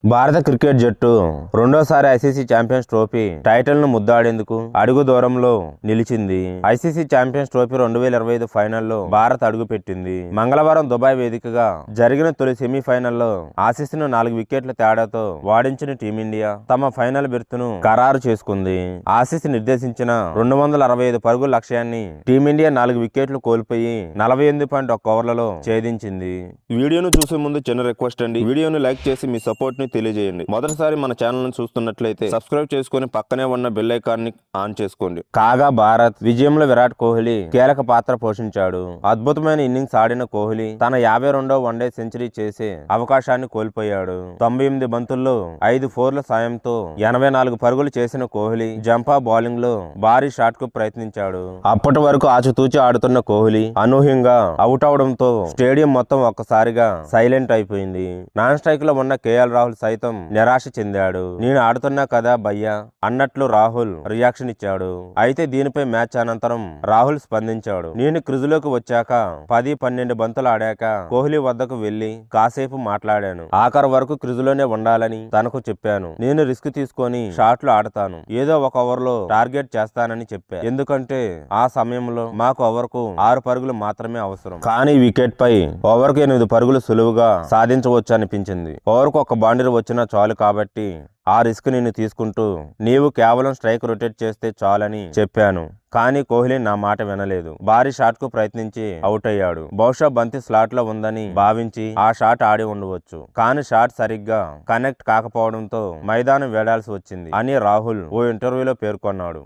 భారత క్రికెట్ జట్టు రెండోసారి ఐసీసీ ఛాంపియన్స్ ట్రోఫీ టైటిల్ ను ముద్దాడేందుకు అడుగు దూరంలో నిలిచింది. ఐసీసీ ఛాంపియన్స్ ట్రోఫీ 2025 ఫైనల్లో భారత్ అడుగుపెట్టింది. మంగళవారం దుబాయ్ వేదికగా జరిగిన తొలి సెమీఫైనల్లో ఆసీస్ ను 4 వికెట్ల తేడాతో వాడించిన టీమిండియా తమ ఫైనల్ బెర్త్ను ఖరారు చేసుకుంది. ఆసీస్ నిర్దేశించిన 265 పరుగుల లక్ష్యాన్ని టీమిండియా 4 వికెట్లు కోల్పోయి 48.1 ఓవర్లలో ఛేదించింది. ఈ వీడియోను చూసే ముందు చిన్న రిక్వెస్ట్ అండి, వీడియోను లైక్ చేసి మీ సపోర్ట్ ని తెలియజేయండి. మొదటిసారి మన ఛానల్ ను చూస్తున్నట్లయితే సబ్స్క్రైబ్ చేసుకుని పక్కనే ఉన్న బెల్ ఐకాన్ ని ఆన్ చేసుకోండి. కాగా భారత్ విజయంలో విరాట్ కోహ్లీ కీలక పాత్ర పోషించాడు. అద్భుతమైన ఇన్నింగ్స్ ఆడిన కోహ్లీ తన 52వ వన్డే సెంచరీ చేసే అవకాశాన్ని కోల్పోయాడు. 98 బంతుల్లో 5 ఫోర్ల సాయంతో 84 పరుగులు చేసిన కోహ్లీ జంపా బౌలింగ్ లో భారీ షాట్ కు ప్రయత్నించాడు. అప్పటి వరకు ఆచితూచి ఆడుతున్న కోహ్లీ అనూహ్యంగా అవుట్ అవడంతో స్టేడియం మొత్తం ఒక్కసారిగా సైలెంట్ అయిపోయింది. నాన్ స్ట్రైక్ లో ఉన్న కేఎల్ రాహుల్ సైతం నిరాశ చెందాడు. నేను ఆడుతున్నా కదా భయ్యా అన్నట్లు రాహుల్ రియాక్షన్ ఇచ్చాడు. అయితే దీనిపై మ్యాచ్ అనంతరం రాహుల్ స్పందించాడు. నేను క్రిజులోకి వచ్చాక 10-12 బంతులు ఆడాక కోహ్లీ వద్దకు వెళ్లి కాసేపు మాట్లాడాను. ఆఖరు వరకు క్రిజులోనే ఉండాలని తనకు చెప్పాను. నేను రిస్క్ తీసుకొని షాట్లు ఆడతాను, ఏదో ఒక ఓవర్ లో టార్గెట్ చేస్తానని చెప్పా. ఎందుకంటే ఆ సమయంలో మాకు ఓవర్ కు 6 పరుగులు మాత్రమే అవసరం. కానీ వికెట్ పై ఓవర్ కు 8 పరుగులు సులువుగా సాధించవచ్చు అనిపించింది. ఓవర్ కు ఒక బౌండరీ వచ్చినా చాలు కాబట్టి ఆ రిస్క్ నేను తీసుకుంటూ నీవు కేవలం స్ట్రైక్ రొటేట్ చేస్తే చాలని చెప్పాను. కానీ కోహ్లీ నా మాట వినలేదు. భారీ షాట్ కు ప్రయత్నించి అవుట్ అయ్యాడు. బహుశా బంతి స్లాట్ లో ఉందని భావించి ఆ షాట్ ఆడి ఉండవచ్చు. కానీ షాట్ సరిగ్గా కనెక్ట్ కాకపోవడంతో మైదానం వేడాల్సి వచ్చింది అని రాహుల్ ఓ ఇంటర్వ్యూలో పేర్కొన్నాడు.